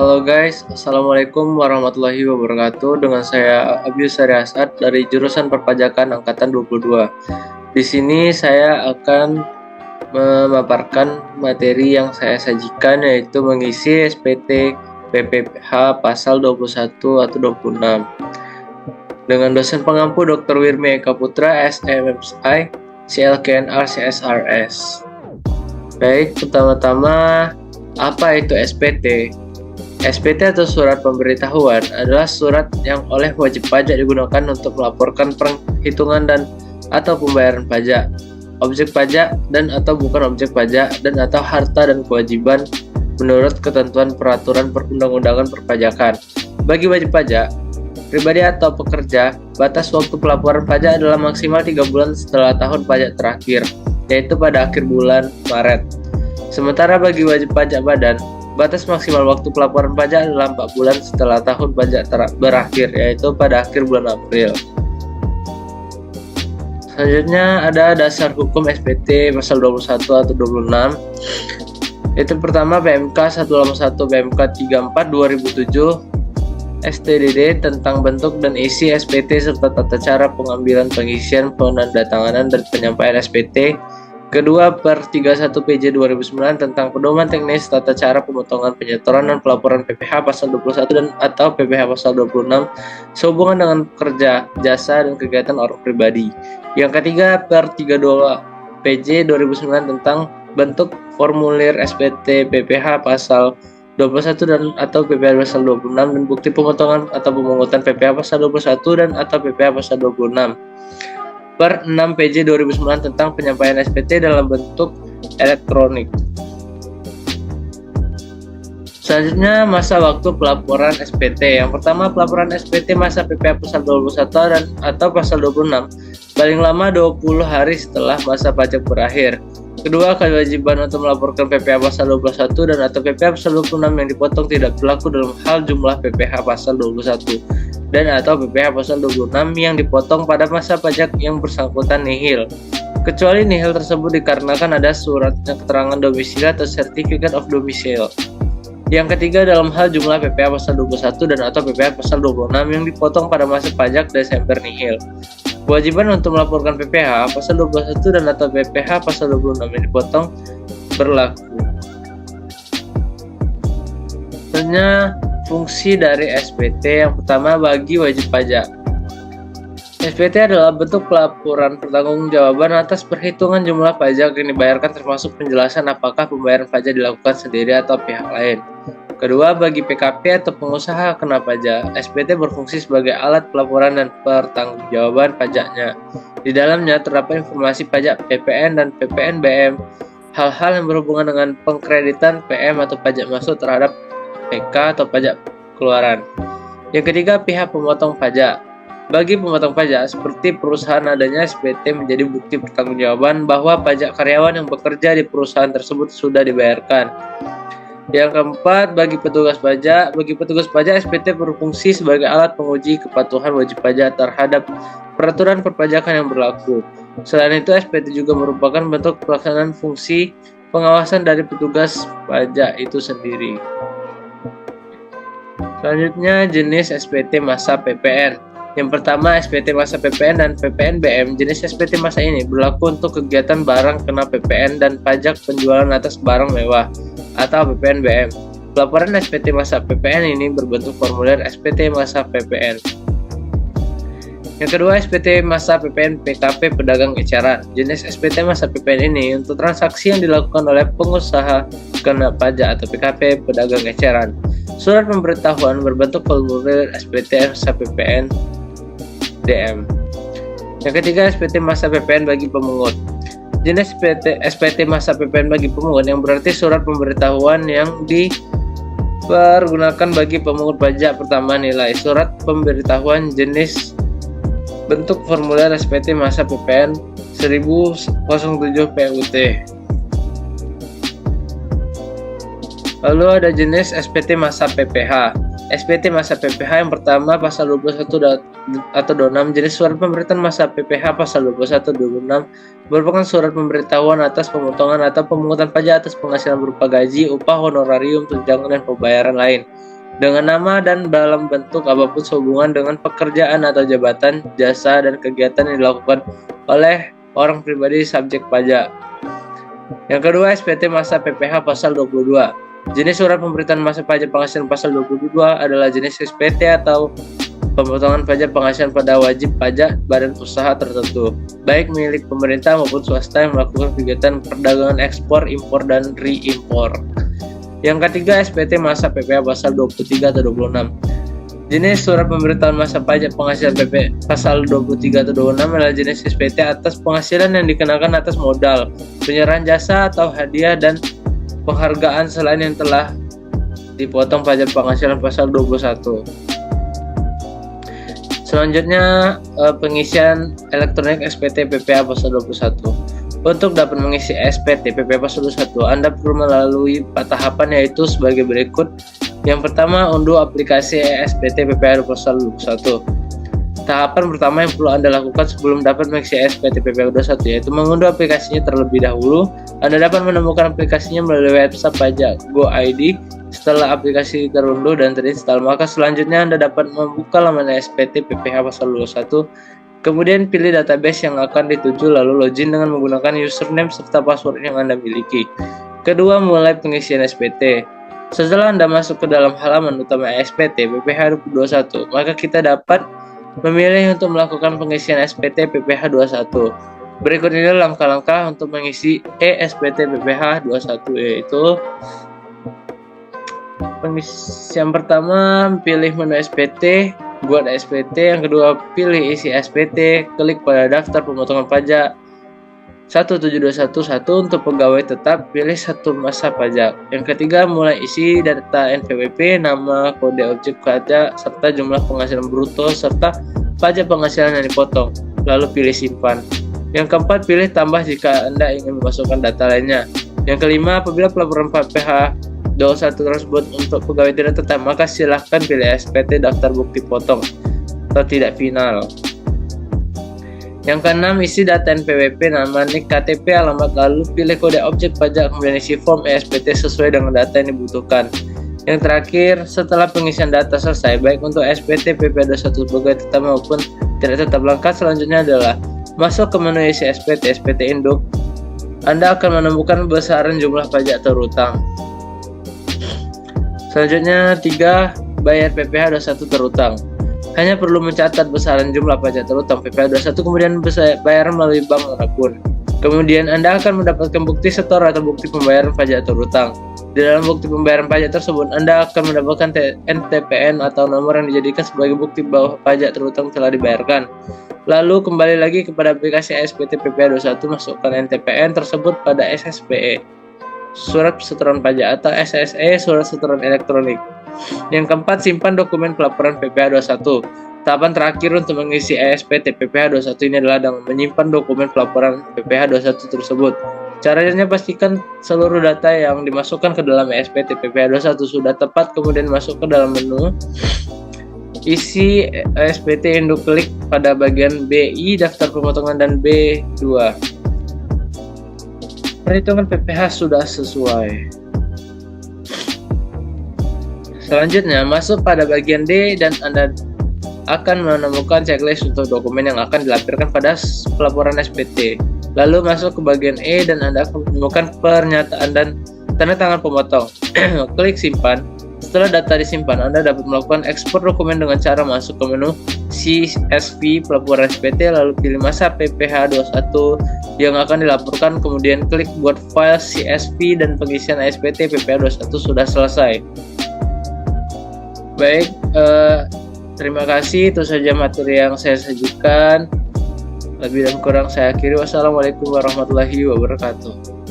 Halo guys, Assalamualaikum warahmatullahi wabarakatuh. Dengan saya Abius Sari Asad dari jurusan Perpajakan Angkatan 22. Di sini saya akan memaparkan materi yang saya sajikan, yaitu mengisi SPT PPH pasal 21 atau 26 dengan dosen pengampu Dr. Wirmi Eka Putra, SMSI, CLKNR CSRS. Baik, pertama-tama apa itu SPT? SPT atau surat pemberitahuan adalah surat yang oleh wajib pajak digunakan untuk melaporkan perhitungan dan atau pembayaran pajak, objek pajak dan atau bukan objek pajak, dan atau harta dan kewajiban menurut ketentuan peraturan perundang-undangan perpajakan. Bagi wajib pajak, pribadi atau pekerja, batas waktu pelaporan pajak adalah maksimal 3 bulan setelah tahun pajak terakhir, yaitu pada akhir bulan Maret. Sementara bagi wajib pajak badan, batas maksimal waktu pelaporan pajak adalah 4 bulan setelah tahun pajak berakhir, yaitu pada akhir bulan April. Selanjutnya ada dasar hukum SPT pasal 21 atau 26. Itu pertama PMK 181 PMK 34 2007 STDD tentang bentuk dan isi SPT serta tata cara pengambilan, pengisian, penandatanganan dan penyampaian SPT. Kedua per 31 PJ 2009 tentang pedoman teknis tata cara pemotongan, penyetoran dan pelaporan PPH pasal 21 dan atau PPH pasal 26 sehubungan dengan pekerja, jasa dan kegiatan orang pribadi. Yang ketiga per 32 PJ 2009 tentang bentuk formulir SPT PPH pasal 21 dan atau PPH pasal 26 dan bukti pemotongan atau pemungutan PPH pasal 21 dan atau PPH pasal 26. Per 6 PJ 2009 tentang penyampaian SPT dalam bentuk elektronik. Selanjutnya masa waktu pelaporan SPT. Yang pertama pelaporan SPT masa PPH pasal 21 dan atau pasal 26 paling lama 20 hari setelah masa pajak berakhir. Kedua, kewajiban untuk melaporkan PPH pasal 21 dan atau PPH pasal 26 yang dipotong tidak berlaku dalam hal jumlah PPH pasal 21 dan atau PPH pasal 26 yang dipotong pada masa pajak yang bersangkutan nihil, kecuali nihil tersebut dikarenakan ada surat keterangan domisili atau Certificate of Domicile. Yang ketiga, dalam hal jumlah PPH pasal 21 dan atau PPH pasal 26 yang dipotong pada masa pajak Desember nihil. Kewajiban untuk melaporkan PPH pasal 21 dan atau PPH pasal 26 yang dipotong berlaku. Selanjutnya fungsi dari SPT. Yang pertama bagi wajib pajak. SPT adalah bentuk pelaporan pertanggungjawaban atas perhitungan jumlah pajak yang dibayarkan termasuk penjelasan apakah pembayaran pajak dilakukan sendiri atau pihak lain. Kedua, bagi PKP atau pengusaha kena pajak, SPT berfungsi sebagai alat pelaporan dan pertanggungjawaban pajaknya. Di dalamnya terdapat informasi pajak PPN dan PPNBM, hal-hal yang berhubungan dengan pengkreditan PM atau pajak masuk terhadap PK atau pajak keluaran. Yang ketiga, pihak pemotong pajak. Bagi pemotong pajak seperti perusahaan, adanya SPT menjadi bukti pertanggungjawaban bahwa pajak karyawan yang bekerja di perusahaan tersebut sudah dibayarkan. Yang keempat, bagi petugas pajak. Bagi petugas pajak, SPT berfungsi sebagai alat penguji kepatuhan wajib pajak terhadap peraturan perpajakan yang berlaku. Selain itu, SPT juga merupakan bentuk pelaksanaan fungsi pengawasan dari petugas pajak itu sendiri. Selanjutnya, jenis SPT masa PPN. Yang pertama, SPT masa PPN dan PPNBM. Jenis SPT masa ini berlaku untuk kegiatan barang kena PPN dan pajak penjualan atas barang mewah atau PPNBM. Pelaporan SPT masa PPN ini berbentuk formulir SPT masa PPN. Yang kedua, SPT masa PPN PKP pedagang eceran. Jenis SPT masa PPN ini untuk transaksi yang dilakukan oleh pengusaha kena pajak atau PKP pedagang eceran. Surat pemberitahuan berbentuk formulir SPT masa PPN DM. Yang ketiga, SPT masa PPN bagi pemungut. Jenis SPT masa PPN bagi pemungut yang berarti surat pemberitahuan yang dipergunakan bagi pemungut pajak pertambahan nilai. Surat pemberitahuan jenis bentuk formulir SPT masa PPN 1007 PUT. Lalu ada jenis SPT masa PPH. SPT masa PPh yang pertama pasal 21 atau 26 jenis surat pemberitahuan masa PPh pasal 21 26 merupakan surat pemberitahuan atas pemotongan atau pemungutan pajak atas penghasilan berupa gaji, upah, honorarium, tunjangan, dan pembayaran lain dengan nama dan dalam bentuk apapun sehubungan dengan pekerjaan atau jabatan, jasa, dan kegiatan yang dilakukan oleh orang pribadi subjek pajak. Yang kedua, SPT masa PPh pasal 22. Jenis surat pemberitahuan masa pajak penghasilan pasal 22 adalah jenis SPT atau pemotongan pajak penghasilan pada wajib pajak badan usaha tertentu, baik milik pemerintah maupun swasta yang melakukan kegiatan perdagangan ekspor, impor, dan reimpor. Yang ketiga, SPT masa PPh pasal 23 atau 26. Jenis surat pemberitahuan masa pajak penghasilan PP pasal 23 atau 26 adalah jenis SPT atas penghasilan yang dikenakan atas modal, penyerahan jasa atau hadiah dan penghargaan selain yang telah dipotong pajak penghasilan pasal 21. Selanjutnya, pengisian elektronik SPT PPh pasal 21. Untuk dapat mengisi SPT PPh pasal 21, Anda perlu melalui 4 tahapan, yaitu sebagai berikut. Yang pertama, unduh aplikasi SPT PPh pasal 21. Tahapan pertama yang perlu Anda lakukan sebelum dapat mengisi SPT PPh 21 yaitu mengunduh aplikasinya terlebih dahulu. Anda dapat menemukan aplikasinya melalui website pajak Go.id. Setelah aplikasi terunduh dan terinstall, maka selanjutnya Anda dapat membuka laman SPT PPh pasal 21. Kemudian pilih database yang akan dituju, lalu login dengan menggunakan username serta password yang Anda miliki. Kedua, mulai pengisian SPT. Setelah Anda masuk ke dalam halaman utama SPT PPh 21, maka kita dapat memilih untuk melakukan pengisian SPT PPh 21. Berikut ini langkah-langkah untuk mengisi SPT PPh 21, yaitu yang pertama, pilih menu SPT, buat SPT. Yang kedua, pilih isi SPT, klik pada daftar pemotongan pajak 17211 untuk pegawai tetap, pilih satu masa pajak. Yang ketiga, mulai isi data NPWP, nama, kode objek pajak, serta jumlah penghasilan bruto, serta pajak penghasilan yang dipotong, lalu pilih simpan. Yang keempat, pilih tambah jika Anda ingin memasukkan data lainnya. Yang kelima, apabila pelaporan PPh 21 tersebut untuk pegawai tidak tetap, maka silahkan pilih SPT daftar bukti potong atau tidak final. Yang keenam, isi data NPWP, nama, NIK, KTP, alamat, lalu pilih kode objek pajak, kemudian isi form SPT sesuai dengan data yang dibutuhkan. Yang terakhir, setelah pengisian data selesai, baik untuk SPT PPh 21 pegawai tetap maupun tidak tetap, langkah selanjutnya adalah masuk ke menu isi SPT, SPT Induk. Anda akan menemukan besaran jumlah pajak terutang. Selanjutnya, 3. Bayar PPh 21 terutang. Hanya perlu mencatat besaran jumlah pajak terutang PPh 21, kemudian bayar melalui bank manapun. Kemudian Anda akan mendapatkan bukti setor atau bukti pembayaran pajak terutang. Di dalam bukti pembayaran pajak tersebut, Anda akan mendapatkan NTPN atau nomor yang dijadikan sebagai bukti bahwa pajak terutang telah dibayarkan. Lalu kembali lagi kepada aplikasi SPT PPh 21, masukkan NTPN tersebut pada SSPE, surat setoran pajak, atau SSE, surat setoran elektronik. Yang keempat, simpan dokumen pelaporan PPh 21. Tahapan terakhir untuk mengisi SPT PPh 21 ini adalah dengan menyimpan dokumen pelaporan PPh 21 tersebut. Caranya, pastikan seluruh data yang dimasukkan ke dalam SPT PPh 21 sudah tepat, kemudian masuk ke dalam menu isi SPT Induk, klik pada bagian BI daftar pemotongan dan B2. Perhitungan PPh sudah sesuai. Selanjutnya, masuk pada bagian D dan Anda akan menemukan checklist untuk dokumen yang akan dilampirkan pada pelaporan SPT. Lalu masuk ke bagian E dan Anda akan menemukan pernyataan dan tanda tangan pemotong. Klik simpan. Setelah data disimpan, Anda dapat melakukan ekspor dokumen dengan cara masuk ke menu CSV pelaporan SPT, lalu pilih masa PPh 21 yang akan dilaporkan, kemudian klik buat file CSV dan pengisian SPT PPh 21 sudah selesai. Baik, terima kasih. Itu saja materi yang saya sajikan. Lebih dan kurang saya akhiri. Wassalamualaikum warahmatullahi wabarakatuh.